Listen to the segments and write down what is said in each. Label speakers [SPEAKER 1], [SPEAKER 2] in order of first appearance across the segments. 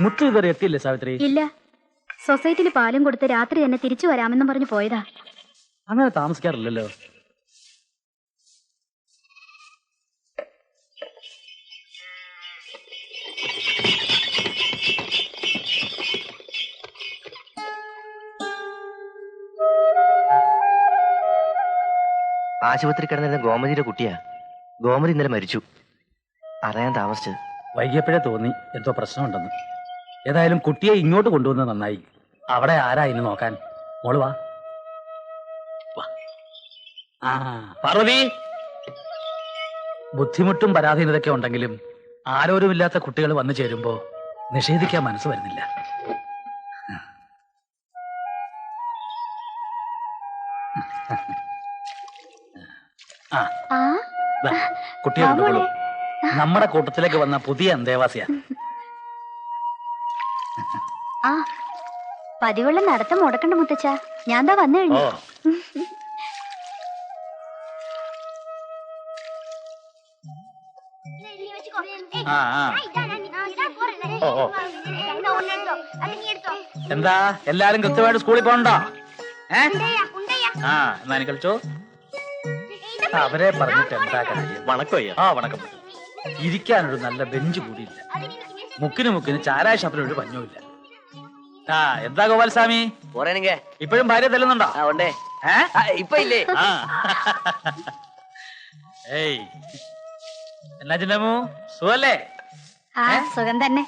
[SPEAKER 1] മുത്തു ഇതുവരെ എത്തിയില്ലേ സാവിത്രി?
[SPEAKER 2] ഇല്ല, സൊസൈറ്റിയിൽ പാലും കൊടുത്ത് രാത്രി തന്നെ തിരിച്ചു വരാമെന്നും പറഞ്ഞു പോയതാ.
[SPEAKER 1] അങ്ങനെ താമസിക്കാറില്ലല്ലോ.
[SPEAKER 3] ആശുപത്രി കിടന്നിരുന്ന ഗോമതിയുടെ കുട്ടിയാ. ഗോമതി ഇന്നലെ മരിച്ചു. അറിയാൻ താമസിച്ചത്.
[SPEAKER 1] വൈകിയപ്പോഴേ തോന്നി എന്തോ പ്രശ്നമുണ്ടെന്ന്. ഏതായാലും കുട്ടിയെ ഇങ്ങോട്ട് കൊണ്ടുവന്നത് നന്നായി. അവിടെ ആരാ ഇന്ന് നോക്കാൻ? മോള് വാ. പാർവതി, ബുദ്ധിമുട്ടും പരാധീനതയൊക്കെ ഉണ്ടെങ്കിലും ആരോരുമില്ലാത്ത കുട്ടികൾ വന്നു ചേരുമ്പോ നിഷേധിക്കാൻ മനസ്സ് വരുന്നില്ല. കുട്ടിയെ കൊണ്ടുപോളൂ. നമ്മുടെ കൂട്ടത്തിലേക്ക് വന്ന പുതിയ അന്തേവാസിയാ.
[SPEAKER 2] പതിവുള്ള നടത്തം മുടക്കണ്ട മുത്തച്ഛ, ഞാൻ എന്താ വന്നു കഴിഞ്ഞു.
[SPEAKER 1] എന്താ എല്ലാരും കൃത്യമായിട്ട് സ്കൂളിൽ പോകണ്ടോ? എന്നാ കളിച്ചോ. അവരെ പറഞ്ഞിട്ട് എന്താ കാര്യം? വണക്കം. ഇരിക്കാനൊരു നല്ല ബെഞ്ച് കൂടിയില്ല. മുക്കിന് ചാരായ ഷാപ്പിനൊരു പഞ്ഞുമില്ല. എന്താ ഗോപാൽസ്വാമി, ഇപ്പോഴും ഭാര്യ തല്ലുന്നുണ്ടോ?
[SPEAKER 3] ഇപ്പൊ ഇല്ലേ?
[SPEAKER 1] ഏയ്, എന്നാ ചിന്നമു, സുഖല്ലേ?
[SPEAKER 2] സുഖം തന്നെ.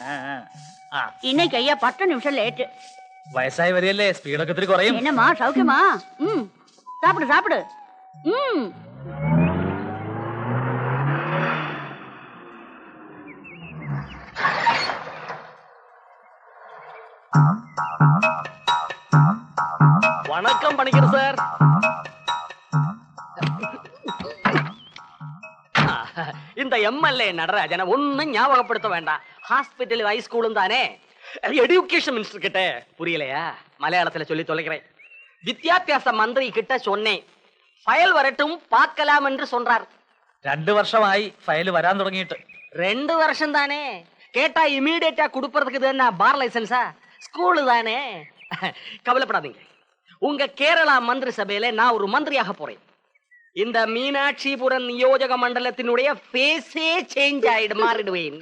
[SPEAKER 4] இன்னைக்கு ஐயா 10 நிமிஷம் லேட்டு.
[SPEAKER 1] വയസ്സായി വരികയല്ലേ, സ്പീഡൊക്കെ ഇത്തിരി കുറയും.
[SPEAKER 4] என்னம்மா சௌக்கியமா? சாப்பிடு சாப்பிடு.
[SPEAKER 3] வணக்கம் பணிக்கர் சார். இந்த எம்எல்ஏ நடராஜனை ஒன்னும் ஞாபகப்படுத்த வேண்டாம். ஹாஸ்பிட்டல் ஹைஸ்கூலும் தானே. எഡ്യൂക്കേഷൻ மினிஸ்டர் கிட்ட புரியலையா? மலையாளத்துல சொல்லி தொலைக்கிறேன். வித்யாபியாச மந்திரி கிட்ட சொன்னேன், ഫയൽ വരട്ടും പാക്കലാം എന്ന് சொல்றார்.
[SPEAKER 1] 2 വർഷമായി ഫയൽ വരാൻ തുടങ്ങിയിട്ട്.
[SPEAKER 3] 2 வருஷம் தானே. கேட்டா இமீடியட்டா கொடுப்பறதுக்கு இது என்ன பார் லைசன்ஸா? ஸ்கூல் தானே. கவலைப்படாதீங்க. உங்க கேரளா மந்திரி சபையில நான் ஒரு மந்திரியாக போறேன். இந்த மீனாட்சிபுரம் நியோஜக மண்டலத்தினுடைய ஃபேஸே சேஞ்ச் ஆயிடு மாறிடுவேன்.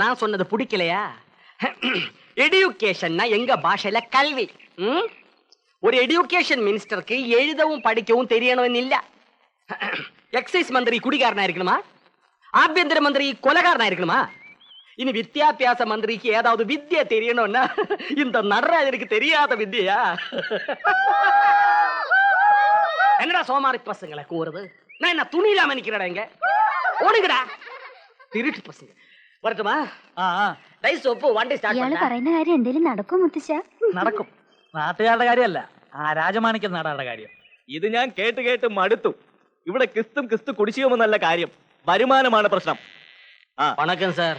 [SPEAKER 3] நான் சொன்னது பிடிக்கலையா? எഡ്യൂക്കേഷன்னா எங்க பாஷையில கல்வி. ஒரு எഡ്യൂക്കേഷൻ மினிஸ்டருக்கு எழுதவும் படிக்கவும் தெரியணும்னு. எக்ஸைஸ் மந்திரி குடிகாரனா இருக்கணுமா? ஆഭ്യന്തര மந்திரி கொலைகாரனா இருக்கணுமா? இனி வித்யாபியாச மந்திரிக்கு ஏதாவது வித்யா தெரியணும்னா இந்த நடராஜனுக்கு தெரியாத வித்யா? என்னடா சோமாரி பசங்களை கூறுது? நான் என்ன துணியிலாம நிக்கிறடா? இங்க ஓடுங்கடா திருட்டு பசங்க. வரட்டுமா? ഡൈസ് ഒപ്പ് വണ്ടി സ്റ്റാർട്ട്
[SPEAKER 2] ഇയാള് പറയുന്ന കാര്യം എന്തേലും നടക്കും മുത്തച്ഛ?
[SPEAKER 1] നടക്കും. നാട്ടുകാരുടെ കാര്യമല്ല, ആ രാജമാണിക്യ നാടാരുടെ കാര്യം.
[SPEAKER 5] ഇത് ഞാൻ കേട്ട് കേട്ട് മടുത്തു. ഇവിടെ ക്രിസ്തു കുടിശ്ശികമെന്നല്ല കാര്യം, വരുമാനമാണ് പ്രശ്നം.
[SPEAKER 3] വണക്കം സാർ.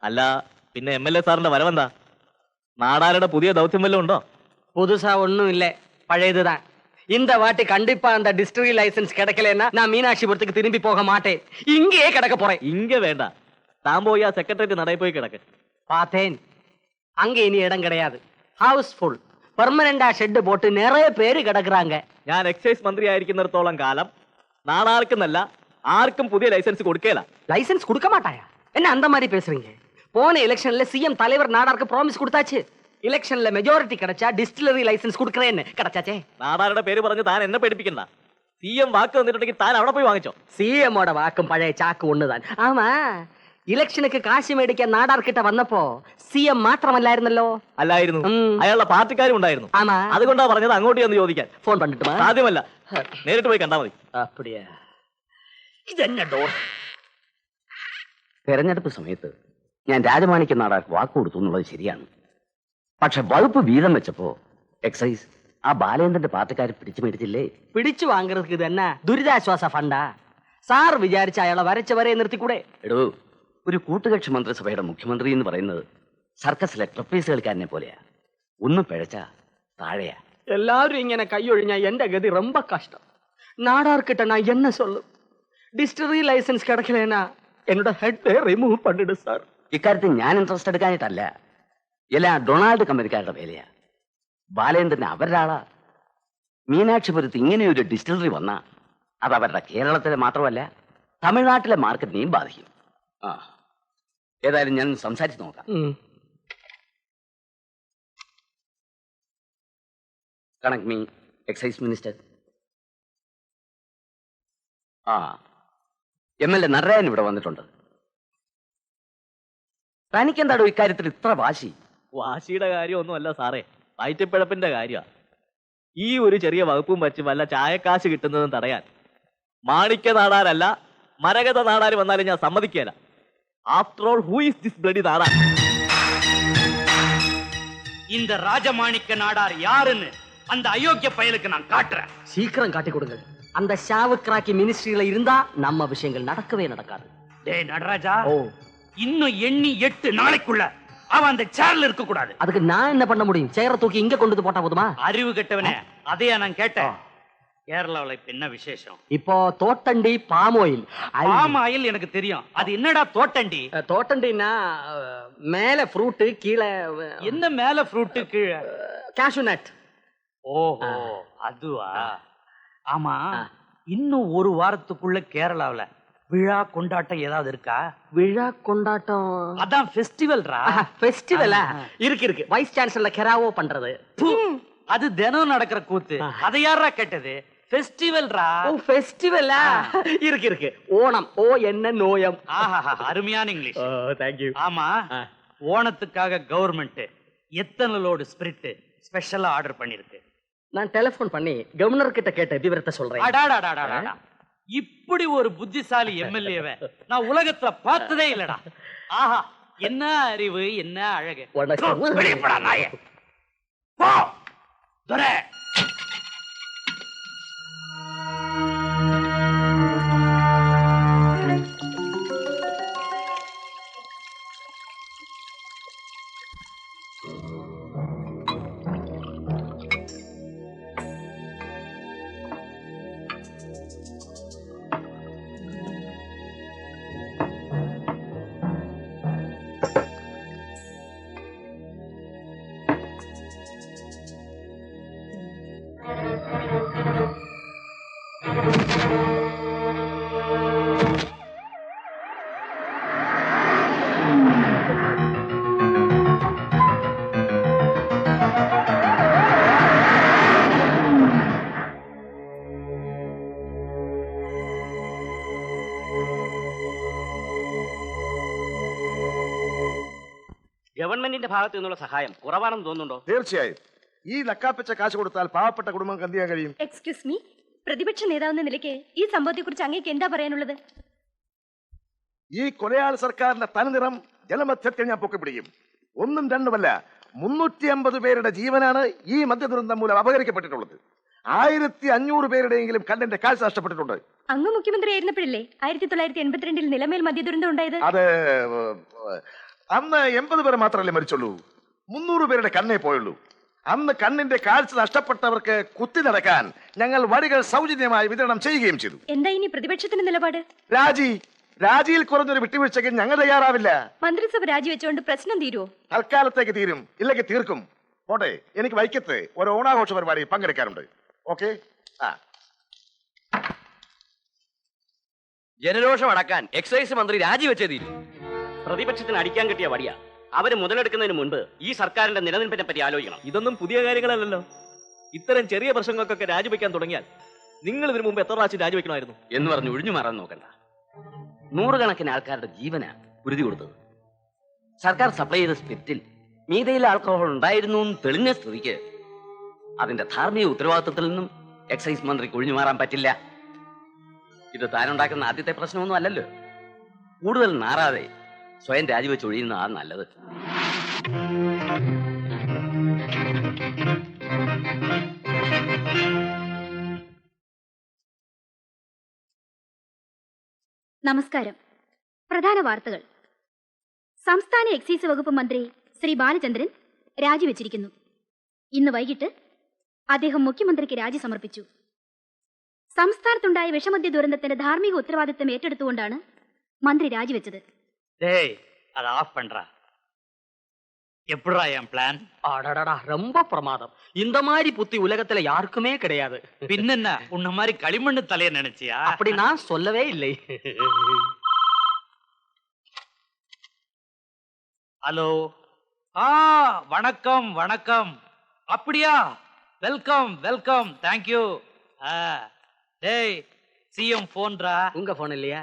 [SPEAKER 5] അല്ല, പിന്നെ MLA സാറിന്റെ വരവെന്താ? നാടാരുടെ പുതിയ ദൗത്യം വല്ലതും ഉണ്ടോ?
[SPEAKER 3] புதுசா ஒண்ணும் இல்ல, பழையதுதான். இந்த வாட்டி கண்டிப்பா அந்த டிஸ்ட்ரிக்ட் லைசன்ஸ் கிடைக்கலன்னா நான் மீனாட்சிபுரத்துக்கு திரும்பி போக மாட்டேன். இங்கேயே கிடக்க போறேன்.
[SPEAKER 5] இங்க வேண்டாம், தான் போய் செக்ரட்டரி நடை போய் கிடக்கு.
[SPEAKER 3] பார்த்தேன், அங்க இனி இடம் கிடையாது. House full. പെർമനന്റാ ഷെഡ് പോട്ട് നിറയെ പേര് കിടക്കുறாங்க.
[SPEAKER 5] ഞാൻ എക്സൈസ് മന്ത്രി ആയിരിക്കുന്നിടത്തോളം കാലം നാടാർക്കെന്നല്ല ആർക്കും പുതിയ ലൈസൻസ് കൊടുക്കേല.
[SPEAKER 3] லைசன்ஸ் கொடுக்க மாட்டாயா? என்ன அந்த மாதிரி பேசுறீங்க? போன எலெக்ஷன்ல சிஎம் தலைவர் நாடாருக்கு ப்ராமிஸ் கொடுத்தாச்சு. ഇലക്ഷനിലെ മെജോറിറ്റി கிடைச்சா ഡിസ്റ്റിലറി ലൈസൻസ് കൊടുക്കറേന്ന്. കിടച്ചാച്ചേ,
[SPEAKER 5] നാടാരുടെ പേര് പറഞ്ഞ് താൻ എന്നെ പേടിപ്പിക്കണ്ട. CM വാക്ക് തന്നിട്ടുണ്ടെങ്കിൽ താൻ അവിടെ പോയി വാങ്ങിച്ചോ.
[SPEAKER 3] CM-ഓட വാക്കും പഴയ ചാക്ക് ഒന്നുതാൻ. ആമാ, ഇലക്ഷനക്ക് കാശ് മേടിക്കാൻ നാടാർക്കിட்ட വന്നപ്പോ CM മാത്രമല്ലായിരുന്നല്ലോ.
[SPEAKER 5] അല്ലായിരുന്നു, അയാളുടെ പാർട്ടിക്കാരും ഉണ്ടായിരുന്നു.
[SPEAKER 3] ആമാ,
[SPEAKER 5] അതുകൊണ്ടാ പറഞ്ഞത് അങ്ങോട്ട് ചെന്ന് ചോദിക്കാൻ.
[SPEAKER 3] ഫോൺ പണ്ടിട്ട്
[SPEAKER 5] സാധ്യമല്ല, നേരിട്ട് പോയി കണ്ടാ മതി.
[SPEAKER 3] അപ്പടിയാ? ഇതെന്നെ ഡോർ. തെരഞ്ഞെടുപ്പ് സമയത്ത് ഞാൻ രാജമാണിക്യ നാടാർക്ക് വാക്ക് കൊടുത്തു എന്നുള്ളത് ശരിയാണ്. പക്ഷെ വകുപ്പ് വീതം വെച്ചപ്പോ എക്സൈസ് ആ ബാലേന്ദ്രന്റെ പാർട്ടിക്കാർ പിടിച്ചു മേടിച്ചില്ലേ? പിടിച്ചു വാങ്ങുന്നത് തന്നെ ദുരിതാശ്വാസ ഫണ്ടാ. സാർ വിചാരിച്ച അയാളെ വരച്ചവരെ നിർത്തിക്കൂടെ? എടോ, ഒരു കൂട്ടുകക്ഷി മന്ത്രിസഭയുടെ മുഖ്യമന്ത്രി എന്ന് പറയുന്നത് സർക്കസിലെ ട്രപ്പീസ് കളിക്കാരനെ പോലെയാ. ഒന്ന് പിഴച്ച താഴെയാ. എല്ലാവരും ഇങ്ങനെ കൈയൊഴിഞ്ഞാ എന്റെ ഗതി ரொம்ப കഷ്ടം. നാടാർക്കിട്ട ഞാൻ എന്നെ സൊല്ലും. ഡിസ്റ്റിലറി ലൈസൻസ് കിടക്കലേനാ
[SPEAKER 5] എന്നോട് ഹെഡ് റിമൂവ് പണിട് സാർ.
[SPEAKER 3] ഇക്കാര്യത്തിൽ ഞാൻ ഇൻട്രസ്റ്റ് എടുക്കാനായിട്ടല്ല, എല്ലാ ഡൊണാൾഡ് കമ്പനിക്കാരുടെ വേലയാ. ബാലേന്ദ്രന് അവരുടെ ആളാ. മീനാക്ഷിപുരത്ത് ഇങ്ങനെയൊരു ഡിസ്റ്റിലറി വന്നാ അത് അവരുടെ കേരളത്തിലെ മാത്രമല്ല തമിഴ്നാട്ടിലെ മാർക്കറ്റിനെയും ബാധിക്കും. ആ, ഏതായാലും ഞാൻ സംസാരിച്ച് നോക്കാം. Connect me excise minister. ആ, MLA നടരാജൻ ഇവിടെ വന്നിട്ടുണ്ട്. തനിക്കെന്താടോ ഇക്കാര്യത്തിൽ ഇത്ര വാശി?
[SPEAKER 5] വാശിയുടെ കാര്യമൊന്നുമല്ല സാറേ, വയറ്റിപ്പിഴപ്പിന്റെ കാര്യമാണ്. ഈ ഒരു ചെറിയ വകുപ്പും വച്ച് വല്ല ചായക്കാശ് കിട്ടുന്നതും തടയാൻ മാണിക്യ നാടാരല്ല മരകത നാടാര് വന്നാലും ഞാൻ സമ്മതിക്കല. After all who is this bloody Nadar?
[SPEAKER 1] இந்த ராஜமாணிக்க நாடார் யாருன்னு அந்த அயோக்கிய பயலுக்கு நான் காட்டுறேன்.
[SPEAKER 3] சீக்கிரம் காட்டி கொடுங்க. அந்த ஷாவுக்ராக்கி மினிஸ்ட்ரியில இருந்தா நம்ம விஷயங்கள் நடக்கவே நடக்காது.
[SPEAKER 1] டேய் நடராஜா, இன்னும் எண்ணி 8 நாளைக்குள்ள அவன் அந்த சேர்ல இருக்க கூடாது.
[SPEAKER 3] அதுக்கு நான் என்ன பண்ண முடியும்? சேர தூக்கி இங்க கொண்டு வந்து போட்டா போதுமா?
[SPEAKER 1] அறிவு கெட்டவனே, அதையா நான் கேட்டேன். கேரளாவுல இப்ப என்ன விசேஷம்?
[SPEAKER 3] இப்போ தோட்டண்டி பாம் ஆயில்.
[SPEAKER 1] பாம் ஆயில் எனக்கு தெரியும். அது என்னடா தோட்டண்டி?
[SPEAKER 3] தோட்டண்டினா மேல ஃப்ரூட், கீழே
[SPEAKER 1] என்ன மேல ஃப்ரூட் கீழே
[SPEAKER 3] கேஷ்யூ நட்.
[SPEAKER 1] ஓஹோ, அதுவா? ஆமா, இன்னும் ஒரு வாரத்துக்குள்ள கேரளாவுல விழா கொண்டாட்டம் ஏதாவது இருக்கா?
[SPEAKER 3] விழா கொண்டாட்டம்
[SPEAKER 1] அதான் ஃபெஸ்டிவல்ரா.
[SPEAKER 3] ஃபெஸ்டிவலா? இருக்கு. வைஸ் சான்சலர் கெராவோ பண்றது.
[SPEAKER 1] அது தினம் நடக்கிற கூத்து. அதை யாரா கேட்டது? ஃபெஸ்டிவல்ரா.
[SPEAKER 3] ஓ, ஃபெஸ்டிவலா? இருக்கு. ஓணம். ஓ என்ன நோயம்.
[SPEAKER 1] ஆஹா, அருமையான இங்கிலீஷ்.
[SPEAKER 3] Thank you.
[SPEAKER 1] ஆமா, ஓணத்துக்காக கவர்மெண்ட் எத்தனை லோடு ஸ்பிரிட் ஸ்பெஷலா ஆர்டர் பண்ணிருக்கு?
[SPEAKER 3] நான் டெலிபோன் பண்ணி கவர்னர் கிட்ட கேட்ட விவரத்தை சொல்றேன்.
[SPEAKER 1] அடாடாடாடாடா, இப்படி ஒரு புத்திசாலி எம்எல்ஏவை நான் உலகத்துல பார்த்ததே இல்லடா. ஆஹா, என்ன அறிவு, என்ன அழகு. வெளிப்படா நாயே. போ துரை.
[SPEAKER 3] ഗവൺമെന്റിന്റെ ഭാഗത്തു നിന്നുള്ള സഹായം കുറവാണെന്ന് തോന്നുന്നുണ്ടോ?
[SPEAKER 6] തീർച്ചയായും. ഈ നക്കാപ്പിച്ച കാശ് കൊടുത്താൽ പാവപ്പെട്ട കുടുംബങ്ങൾക്ക് എന്ത് ചെയ്യാൻ കഴിയും?
[SPEAKER 2] എക്സ്ക്യൂസ് മീ, പ്രതിപക്ഷ നേതാവെന്ന നിലയ്ക്ക് ഈ സംഭവത്തെക്കുറിച്ച് അങ്ങേക്ക് എന്താ പറയാനുള്ളത്?
[SPEAKER 6] ഈ കൊലയാൾ സർക്കാരിന്റെ തനിനിറം ജനമധ്യത്തിൽ ഞാൻ പൊക്കിപ്പിടിക്കും. ഒന്നും രണ്ടുമല്ല, 350 പേരുടെ ജീവനാണ് ഈ മദ്യദുരന്തം മൂലം അപഹരിക്കപ്പെട്ടിട്ടുള്ളത്. 1500 പേരുടെയെങ്കിലും കണ്ണിന്റെ കാഴ്ച നഷ്ടപ്പെട്ടിട്ടുണ്ട്.
[SPEAKER 2] അങ്ങ് മുഖ്യമന്ത്രി ആയിരുന്നപ്പോഴല്ലേ 1982 നിലമേൽ മദ്യദുരന്തം ഉണ്ടായത്?
[SPEAKER 6] അത് അന്ന് 80 പേർ മാത്രമല്ലേ മരിച്ചുള്ളൂ. 300 പേരുടെ കണ്ണേ പോയുള്ളൂ. അന്ന് കണ്ണിന്റെ കാഴ്ച നഷ്ടപ്പെട്ടവർക്ക് കുത്തി നടക്കാൻ ഞങ്ങൾ വഴികൾ സൗജന്യമായി വിതരണം ചെയ്യുകയും ചെയ്തു.
[SPEAKER 2] എന്താ ഇനി പ്രതിപക്ഷത്തിന്റെ നിലപാട്?
[SPEAKER 6] രാജിയിൽ കുറഞ്ഞൊരു വിട്ടുവീഴ്ചയ്ക്ക് ഞങ്ങൾ തയ്യാറാവില്ല.
[SPEAKER 2] മന്ത്രിസഭ രാജിവെച്ചുകൊണ്ട് പ്രശ്നം തീരുവോ?
[SPEAKER 6] തൽക്കാലത്തേക്ക് തീരും, ഇല്ലെങ്കിൽ തീർക്കും. പോട്ടെ, എനിക്ക് വൈക്കത്ത് ഒരു ഓണാഘോഷ പരിപാടി പങ്കെടുക്കാറുണ്ട്. ഓക്കെ.
[SPEAKER 3] ജനരോഷം അടക്കാൻ എക്സൈസ് മന്ത്രി രാജിവെച്ചേ തീരും. പ്രതിപക്ഷത്തിന് അടിക്കാൻ കിട്ടിയ വടിയാ. അവര് മുതലെടുക്കുന്നതിന് മുൻപ് ഈ സർക്കാരിന്റെ നിലനിൽപ്പിനെ പറ്റി ആലോചിക്കണം.
[SPEAKER 5] ഇതൊന്നും പുതിയ കാര്യങ്ങളല്ലല്ലോ. ഇത്തരം ചെറിയ പ്രശ്നങ്ങൾക്കൊക്കെ രാജിവെക്കാൻ തുടങ്ങിയാൽ നിങ്ങൾ ഇതിനു മുമ്പ് എത്ര പ്രാവശ്യം രാജിവെക്കണമായിരുന്നു
[SPEAKER 3] എന്ന് പറഞ്ഞ് ഒഴിഞ്ഞു മാറാൻ നോക്കണ്ട. 100 കണക്കിന് ആൾക്കാരുടെ ജീവനാ ഉറുതി കൊടുത്തത്. സർക്കാർ സപ്ലൈ ചെയ്ത സ്പിരിറ്റിൽ മീതയിൽ ആൽക്കഹോൾ ഉണ്ടായിരുന്നു എന്ന് തെളിഞ്ഞ സ്ഥിതിക്ക് അതിന്റെ ധാർമ്മിക ഉത്തരവാദിത്വത്തിൽ നിന്നും എക്സൈസ് മന്ത്രിക്ക് ഒഴിഞ്ഞു മാറാൻ പറ്റില്ല. ഇത് താനുണ്ടാക്കുന്ന ആദ്യത്തെ പ്രശ്നമൊന്നും അല്ലല്ലോ. കൂടുതൽ നാറാതെ സ്വയം രാജിവെച്ച് ഒഴിയുന്നതാണ് നല്ലത്.
[SPEAKER 2] നമസ്കാരം. പ്രധാന വാർത്തകൾ. സംസ്ഥാന എക്സൈസ് വകുപ്പ് മന്ത്രി ശ്രീ ബാലചന്ദ്രൻ രാജിവെച്ചിരിക്കുന്നു. ഇന്ന് വൈകിട്ട് അദ്ദേഹം മുഖ്യമന്ത്രിക്ക് രാജി സമർപ്പിച്ചു. സംസ്ഥാനത്തുണ്ടായ വിഷമദ്യ ദുരന്തത്തിന്റെ ധാർമ്മിക ഉത്തരവാദിത്തം ഏറ്റെടുത്തുകൊണ്ടാണ് മന്ത്രി രാജിവെച്ചത്.
[SPEAKER 1] டேய் அதை ஆஃப் பண்றா. எப்படிடா என் பிளான்?
[SPEAKER 3] அடடடா ரொம்ப பிரமாதம். இந்த மாதிரி புத்தி உலகத்துல யாருக்குமே கிடையாது.
[SPEAKER 1] பின்னென்ன உன்ன மாதிரி களிமண்ணு தலைய நினைச்சியா?
[SPEAKER 3] அப்படி நான் சொல்லவே இல்லை.
[SPEAKER 1] ஹலோ. வணக்கம் வணக்கம். அப்படியா? Welcome welcome. தேங்க்யூ. டேய் சிஎம் போன்ரா.
[SPEAKER 3] உங்க போன் இல்லையா?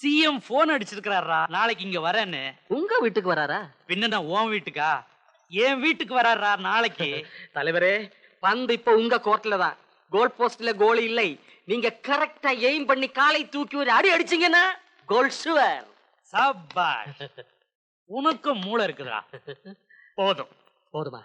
[SPEAKER 1] சிஎம் போன் அடிச்சிருக்காரா, நாளைக்கு இங்க வரேன்னு.
[SPEAKER 3] உங்க வீட்டுக்கு வராரா?
[SPEAKER 1] பின்ன நான் உன் வீட்டுக்கா? என் வீட்டுக்கு வராரா நாளைக்கு?
[SPEAKER 3] தலைவரே, பந்து இப்ப உங்க கோர்ட்ல தான். கோல் போஸ்ட்ல கோல் இல்லை. நீங்க கரெக்டா எய்ம் பண்ணி காலை தூக்கி ஒரு அடி அடிச்சீங்கன்னா கோல் ஷுவர்.
[SPEAKER 1] சபாஷ். உனக்கும் மூளை இருக்குதா? போதும்.
[SPEAKER 3] போதுமா?